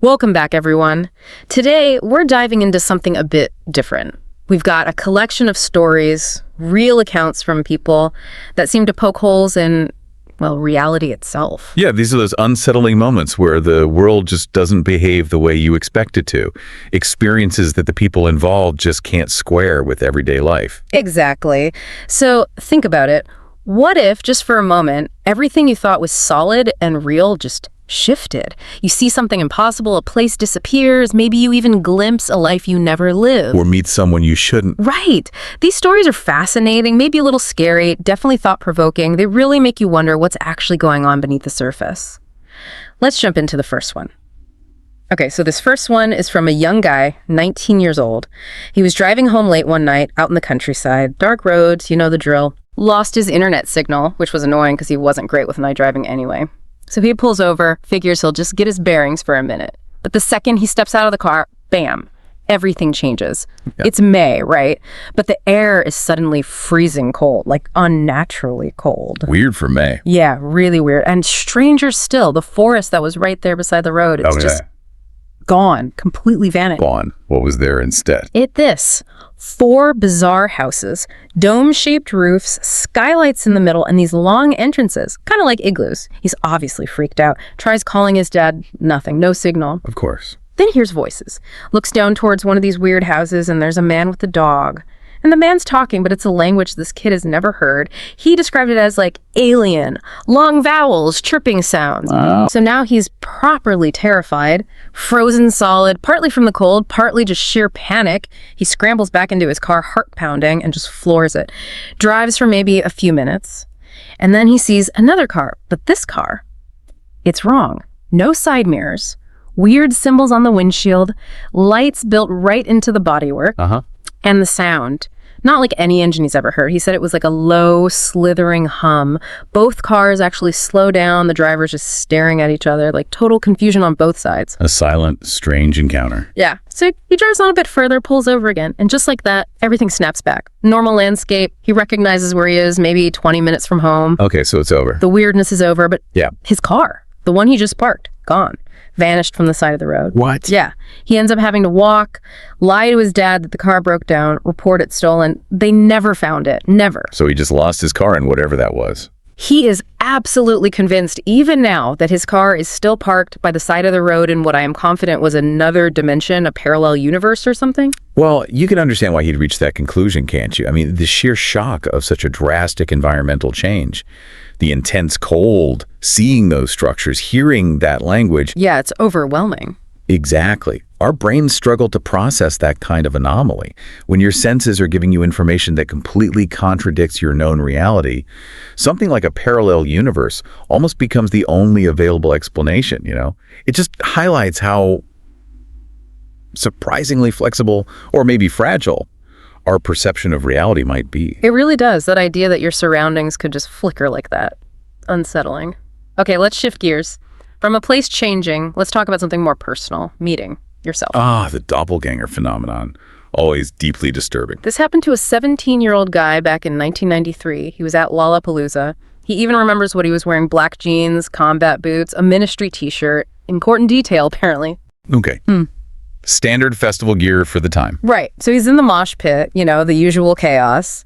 Welcome back, everyone. Today, we're diving into something a bit different. We've got a collection of stories, real accounts from people that seem to poke holes in, well, reality itself. Yeah, these are those unsettling moments where the world just doesn't behave the way you expect it to. Experiences that the people involved just can't square with everyday life. Exactly. So think about it. What if, just for a moment, everything you thought was solid and real just shifted? You see something impossible, a place disappears, maybe you even glimpse a life you never lived. Or meet someone you shouldn't. Right. These stories are fascinating, maybe a little scary, definitely thought-provoking. They really make you wonder what's actually going on beneath the surface. Let's jump into the first one. Okay, so this first one is from a young guy, 19 years old. He was driving home late one night out in the countryside. Dark roads, you know the drill. Lost his internet signal, which was annoying because he wasn't great with night driving anyway. So he pulls over, figures he'll just get his bearings for a minute. But the second he steps out of the car, bam, everything changes. Yep. It's May, right? But the air is suddenly freezing cold, like unnaturally cold. Weird for May. Yeah, really weird. And stranger still, the forest that was right there beside the road, it's just gone, completely vanished. Gone. What was there instead? This. 4 bizarre houses, dome-shaped roofs, skylights in the middle, and these long entrances, kind of like igloos. He's obviously freaked out. Tries calling his dad, nothing, no signal. Of course. Then hears voices. Looks down towards one of these weird houses, and there's a man with a dog. And the man's talking, but it's a language this kid has never heard. He described it as like alien, long vowels, chirping sounds. Wow. So now he's properly terrified, frozen solid, partly from the cold, partly just sheer panic. He scrambles back into his car, heart pounding, and just floors it. Drives for maybe a few minutes. And then he sees another car, but this car, it's wrong. No side mirrors, weird symbols on the windshield, lights built right into the bodywork, and the sound. Not like any engine he's ever heard. He said it was like a low, slithering hum. Both cars actually slow down. The drivers just staring at each other, like total confusion on both sides. A silent, strange encounter. Yeah. So he drives on a bit further, pulls over again, and just like that, everything snaps back. Normal landscape. He recognizes where he is, maybe 20 minutes from home. Okay, so it's over. The weirdness is over, but yeah, his car, the one he just parked, gone. Vanished from the side of the road. What? Yeah. He ends up having to walk, lie to his dad that the car broke down, report it stolen. They never found it. Never. So he just lost his car and whatever that was. He is absolutely convinced, even now, that his car is still parked by the side of the road in what I am confident was another dimension, a parallel universe or something. Well, you can understand why he'd reached that conclusion, can't you? I mean, the sheer shock of such a drastic environmental change. The intense cold, seeing those structures, hearing that language. Yeah, it's overwhelming. Exactly. Our brains struggle to process that kind of anomaly. When your senses are giving you information that completely contradicts your known reality, something like a parallel universe almost becomes the only available explanation, you know? It just highlights how surprisingly flexible, or maybe fragile, our perception of reality might be. It really does. That idea that your surroundings could just flicker like that. Unsettling. Okay, let's shift gears. From a place changing, let's talk about something more personal. Meeting yourself. The doppelganger phenomenon. Always deeply disturbing. This happened to a 17-year-old guy back in 1993. He was at Lollapalooza. He even remembers what he was wearing: black jeans, combat boots, a Ministry t-shirt. Important detail, apparently. Okay. Standard festival gear for the time. Right. So he's in the mosh pit, you know, the usual chaos.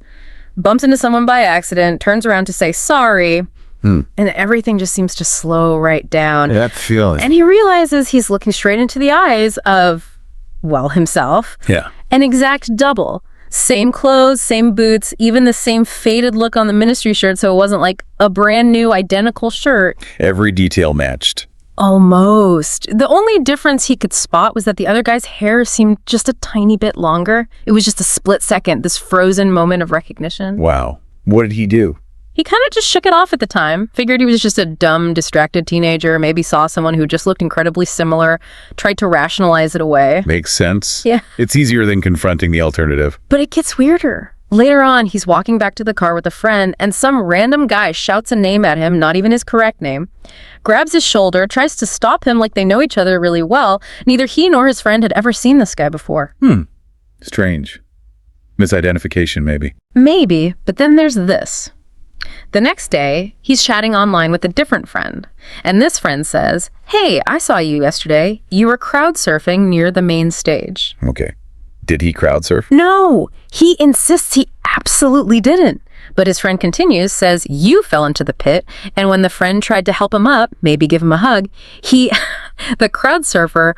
Bumps into someone by accident, turns around to say sorry, and everything just seems to slow right down. That feeling. And he realizes he's looking straight into the eyes of, well, himself. Yeah. An exact double. Same clothes, same boots, even the same faded look on the Ministry shirt, so it wasn't like a brand new identical shirt. Every detail matched. Almost. The only difference he could spot was that the other guy's hair seemed just a tiny bit longer. It was just a split second, this frozen moment of recognition. Wow. What did he do? He kind of just shook it off at the time. Figured he was just a dumb, distracted teenager, maybe saw someone who just looked incredibly similar, tried to rationalize it away. Makes sense. Yeah. It's easier than confronting the alternative. But it gets weirder. Later on, he's walking back to the car with a friend, and some random guy shouts a name at him, not even his correct name, grabs his shoulder, tries to stop him like they know each other really well. Neither he nor his friend had ever seen this guy before. Strange. Misidentification, maybe. Maybe, but then there's this. The next day, he's chatting online with a different friend. And this friend says, "Hey, I saw you yesterday. You were crowd surfing near the main stage." Okay. Did he crowd surf? No, he insists he absolutely didn't. But his friend continues, says, "You fell into the pit." And when the friend tried to help him up, maybe give him a hug, the crowd surfer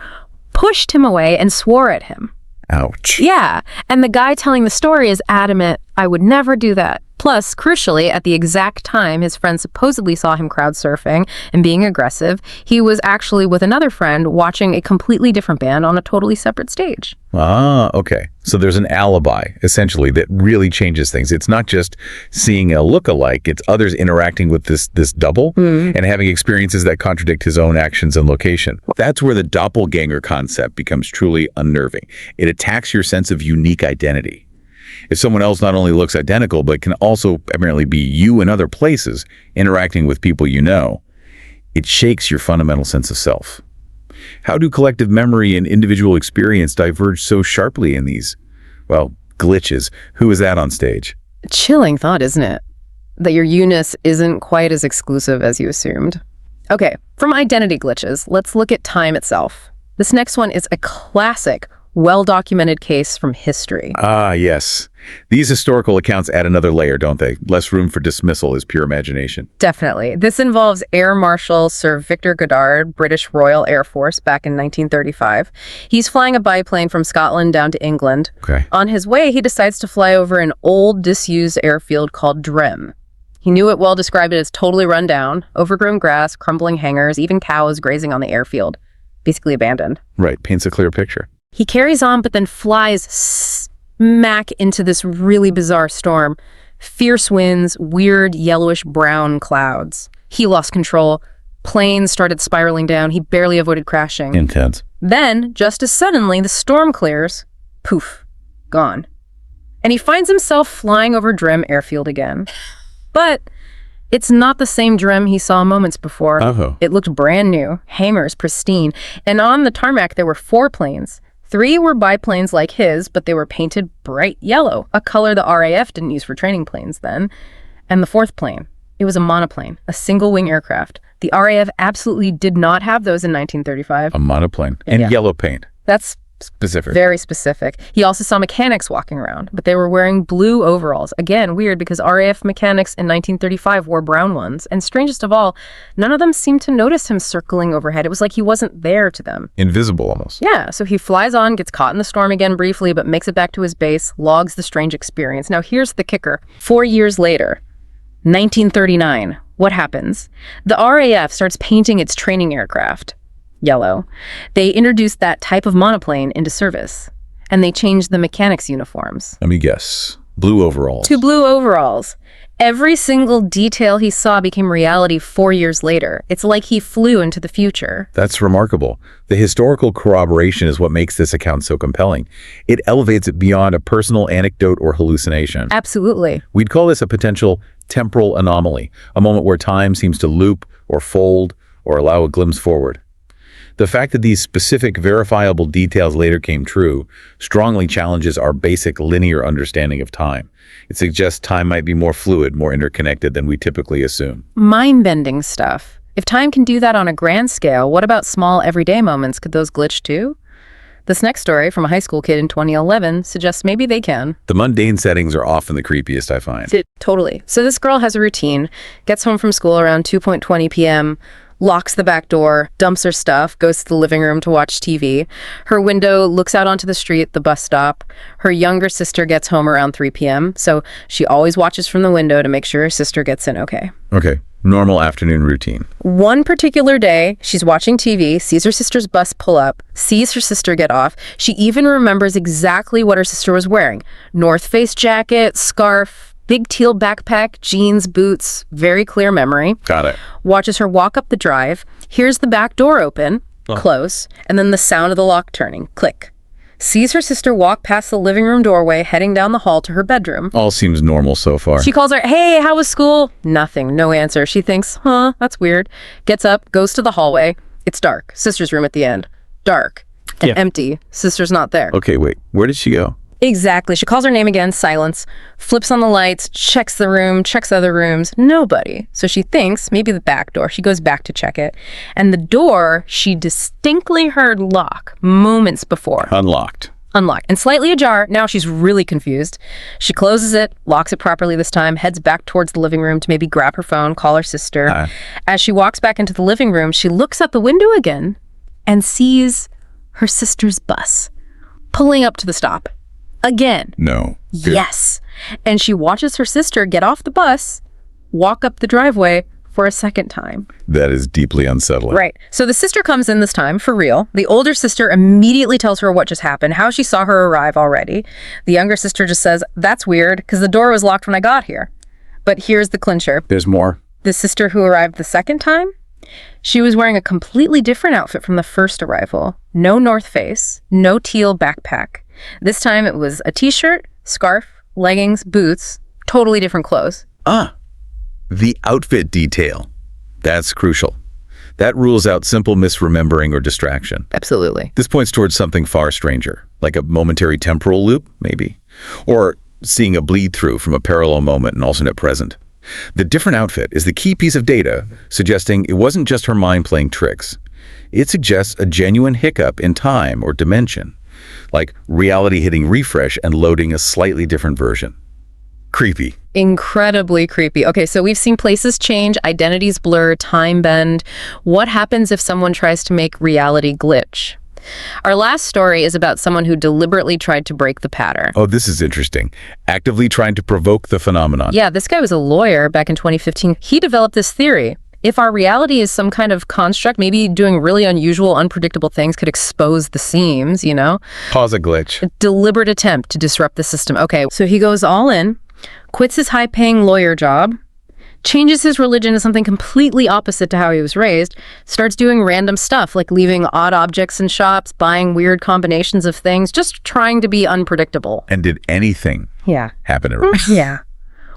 pushed him away and swore at him. Ouch. Yeah, and the guy telling the story is adamant, "I would never do that." Plus, crucially, at the exact time his friend supposedly saw him crowd surfing and being aggressive, he was actually with another friend watching a completely different band on a totally separate stage. Ah, okay. So there's an alibi, essentially, that really changes things. It's not just seeing a look-alike, it's others interacting with this double and having experiences that contradict his own actions and location. That's where the doppelganger concept becomes truly unnerving. It attacks your sense of unique identity. If someone else not only looks identical, but can also apparently be you in other places, interacting with people you know, it shakes your fundamental sense of self. How do collective memory and individual experience diverge so sharply in these, well, glitches? Who is that on stage? Chilling thought, isn't it? That your you-ness isn't quite as exclusive as you assumed. Okay, from identity glitches, let's look at time itself. This next one is a classic, well-documented case from history. Ah, yes. These historical accounts add another layer, don't they? Less room for dismissal is pure imagination. Definitely. This involves Air Marshal Sir Victor Goddard, British Royal Air Force, back in 1935. He's flying a biplane from Scotland down to England. Okay. On his way, he decides to fly over an old, disused airfield called Drem. He knew it well, described it as totally run down, overgrown grass, crumbling hangars, even cows grazing on the airfield. Basically abandoned. Right, paints a clear picture. He carries on, but then flies smack into this really bizarre storm. Fierce winds, weird yellowish-brown clouds. He lost control. Planes started spiraling down. He barely avoided crashing. Intense. Then, just as suddenly, the storm clears. Poof. Gone. And he finds himself flying over Drem Airfield again. But it's not the same Drem he saw moments before. Oh. It looked brand new, hangars pristine, and on the tarmac there were 4 planes. 3 were biplanes like his, but they were painted bright yellow, a color the RAF didn't use for training planes then. And the 4th plane, it was a monoplane, a single-wing aircraft. The RAF absolutely did not have those in 1935. A monoplane. And Yeah. yellow paint. That's Specific. very specific. He also saw mechanics walking around, but they were wearing blue overalls. Again, weird because RAF mechanics in 1935 wore brown ones. And strangest of all, none of them seemed to notice him circling overhead. It was like he wasn't there to them. Invisible almost. Yeah, so he flies on, gets caught in the storm again briefly, but makes it back to his base, logs the strange experience. Now here's the kicker. 4 years later, 1939, what happens? The RAF starts painting its training aircraft yellow. They introduced that type of monoplane into service, and they changed the mechanics' uniforms Let me guess. Blue overalls. to blue overalls. Every single detail he saw became reality 4 years later. It's like he flew into the future. That's remarkable. The historical corroboration is what makes this account so compelling. It elevates it beyond a personal anecdote or hallucination. Absolutely. We'd call this a potential temporal anomaly, a moment where time seems to loop or fold or allow a glimpse forward. The fact that these specific verifiable details later came true strongly challenges our basic linear understanding of time. It suggests time might be more fluid, more interconnected than we typically assume. Mind-bending stuff. If time can do that on a grand scale, what about small everyday moments? Could those glitch too? This next story from a high school kid in 2011 suggests maybe they can. The mundane settings are often the creepiest, I find. Totally. So this girl has a routine, gets home from school around 2:20 p.m., locks the back door, dumps her stuff, goes to the living room to watch TV. Her window looks out onto the street, the bus stop. Her younger sister gets home around 3 p.m., so she always watches from the window to make sure her sister gets in okay. Okay, normal afternoon routine. One particular day, she's watching TV, sees her sister's bus pull up, sees her sister get off. She even remembers exactly what her sister was wearing. North Face jacket, scarf, big teal backpack, jeans, boots, very clear memory. Got it. Watches her walk up the drive, hears the back door open, close, and then the sound of the lock turning, click. Sees her sister walk past the living room doorway, heading down the hall to her bedroom. All seems normal so far. She calls her, "Hey, how was school?" Nothing, no answer. She thinks, that's weird. Gets up, goes to the hallway. It's dark. Sister's room at the end. Dark and empty. Sister's not there. Okay, wait. Where did she go? Exactly. She calls her name again, silence, flips on the lights, checks the room, checks other rooms, nobody. So she thinks maybe the back door. She goes back to check it. And the door she distinctly heard lock moments before. Unlocked. Unlocked and slightly ajar. Now she's really confused. She closes it, locks it properly this time, heads back towards the living room to maybe grab her phone, call her sister. As she walks back into the living room, she looks out the window again and sees her sister's bus pulling up to the stop. Again. No. Yes. And she watches her sister get off the bus, walk up the driveway for a second time. That is deeply unsettling. Right. So the sister comes in this time, for real. The older sister immediately tells her what just happened, how she saw her arrive already. The younger sister just says, that's weird, because the door was locked when I got here. But here's the clincher. There's more. The sister who arrived the second time, she was wearing a completely different outfit from the first arrival. No North Face, no teal backpack. This time it was a t-shirt, scarf, leggings, boots, totally different clothes. The outfit detail. That's crucial. That rules out simple misremembering or distraction. Absolutely. This points towards something far stranger, like a momentary temporal loop, maybe. Or seeing a bleed-through from a parallel moment and alternate present. The different outfit is the key piece of data suggesting it wasn't just her mind playing tricks. It suggests a genuine hiccup in time or dimension, like reality hitting refresh and loading a slightly different version. Creepy. Incredibly creepy. Okay, so we've seen places change, identities blur, time bend. What happens if someone tries to make reality glitch? Our last story is about someone who deliberately tried to break the pattern. Oh, this is interesting. Actively trying to provoke the phenomenon. Yeah, this guy was a lawyer back in 2015. He developed this theory. If our reality is some kind of construct, maybe doing really unusual, unpredictable things could expose the seams, you know? Cause a glitch. A deliberate attempt to disrupt the system. Okay, so he goes all in, quits his high-paying lawyer job, changes his religion to something completely opposite to how he was raised, starts doing random stuff like leaving odd objects in shops, buying weird combinations of things, just trying to be unpredictable. And did anything happen at all? Yeah.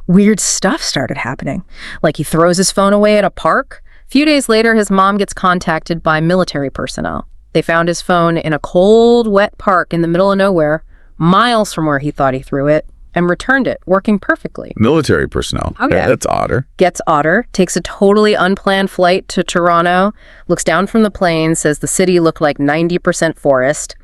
Weird stuff started happening. Like he throws his phone away at a park. A few days later, his mom gets contacted by military personnel. They found his phone in a cold, wet park in the middle of nowhere, miles from where he thought he threw it, and returned it, working perfectly. Military personnel. Oh, yeah. That's odder. Gets odder, takes a totally unplanned flight to Toronto, looks down from the plane, says the city looked like 90% forest.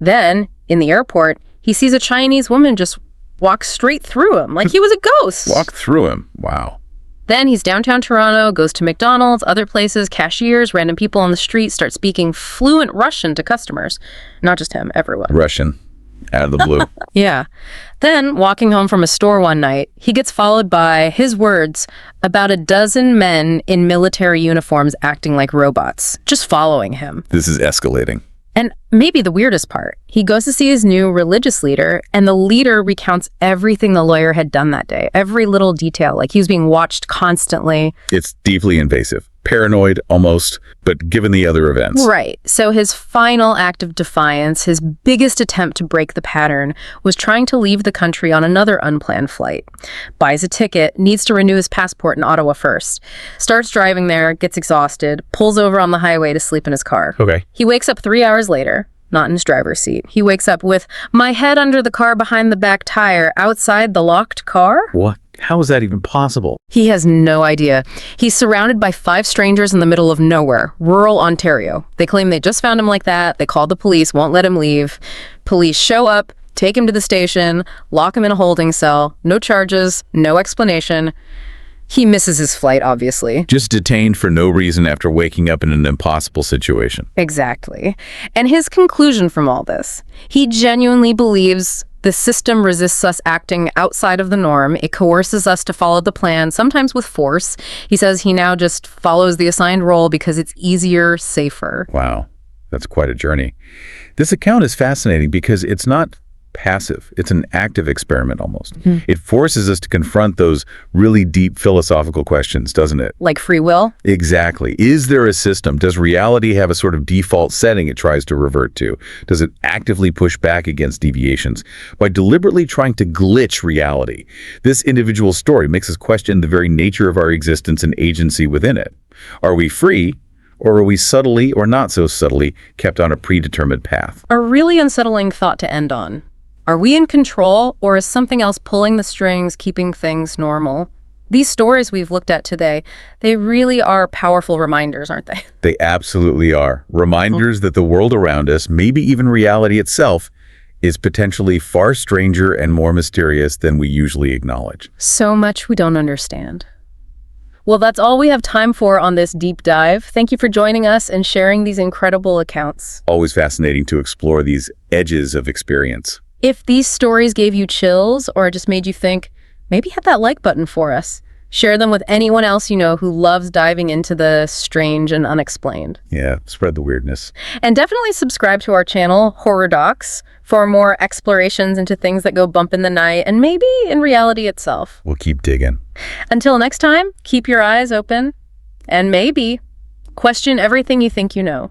Then, in the airport, he sees a Chinese woman just walk straight through him, like he was a ghost. Walk through him. Wow. Then he's downtown Toronto, goes to McDonald's, other places, cashiers, random people on the street, start speaking fluent Russian to customers. Not just him, everyone. Russian. Out of the blue. Yeah. Then, walking home from a store one night, he gets followed by, his words, about a dozen men in military uniforms acting like robots, just following him. This is escalating. And maybe the weirdest part, he goes to see his new religious leader, and the leader recounts everything the lawyer had done that day, every little detail, like he was being watched constantly. It's deeply invasive. Paranoid, almost, but given the other events. Right. So his final act of defiance, his biggest attempt to break the pattern, was trying to leave the country on another unplanned flight. Buys a ticket, needs to renew his passport in Ottawa first. Starts driving there, gets exhausted, pulls over on the highway to sleep in his car. Okay. He wakes up 3 hours later, not in his driver's seat. He wakes up with my head under the car behind the back tire, outside the locked car. What? How is that even possible? He has no idea. He's surrounded by 5 strangers in the middle of nowhere, rural Ontario. They claim they just found him like that. They called the police, won't let him leave. Police show up, take him to the station, lock him in a holding cell. No charges, no explanation. He misses his flight, obviously. Just detained for no reason after waking up in an impossible situation. Exactly. And his conclusion from all this, he genuinely believes the system resists us acting outside of the norm. It coerces us to follow the plan, sometimes with force. He says he now just follows the assigned role because it's easier, safer. Wow, that's quite a journey. This account is fascinating because it's not passive. It's an active experiment almost. It forces us to confront those really deep philosophical questions, doesn't it? Like free will? Exactly. Is there a system? Does reality have a sort of default setting it tries to revert to? Does it actively push back against deviations by deliberately trying to glitch reality? This individual story makes us question the very nature of our existence and agency within it. Are we free? Or are we subtly or not so subtly kept on a predetermined path? A really unsettling thought to end on. Are we in control, or is something else pulling the strings, keeping things normal? These stories we've looked at today, they really are powerful reminders, aren't they? They absolutely are. Reminders that the world around us, maybe even reality itself, is potentially far stranger and more mysterious than we usually acknowledge. So much we don't understand. Well, that's all we have time for on this deep dive. Thank you for joining us and sharing these incredible accounts. Always fascinating to explore these edges of experience. If these stories gave you chills or just made you think, maybe hit that like button for us. Share them with anyone else you know who loves diving into the strange and unexplained. Yeah, spread the weirdness. And definitely subscribe to our channel, Horror Docx, for more explorations into things that go bump in the night and maybe in reality itself. We'll keep digging. Until next time, keep your eyes open and maybe question everything you think you know.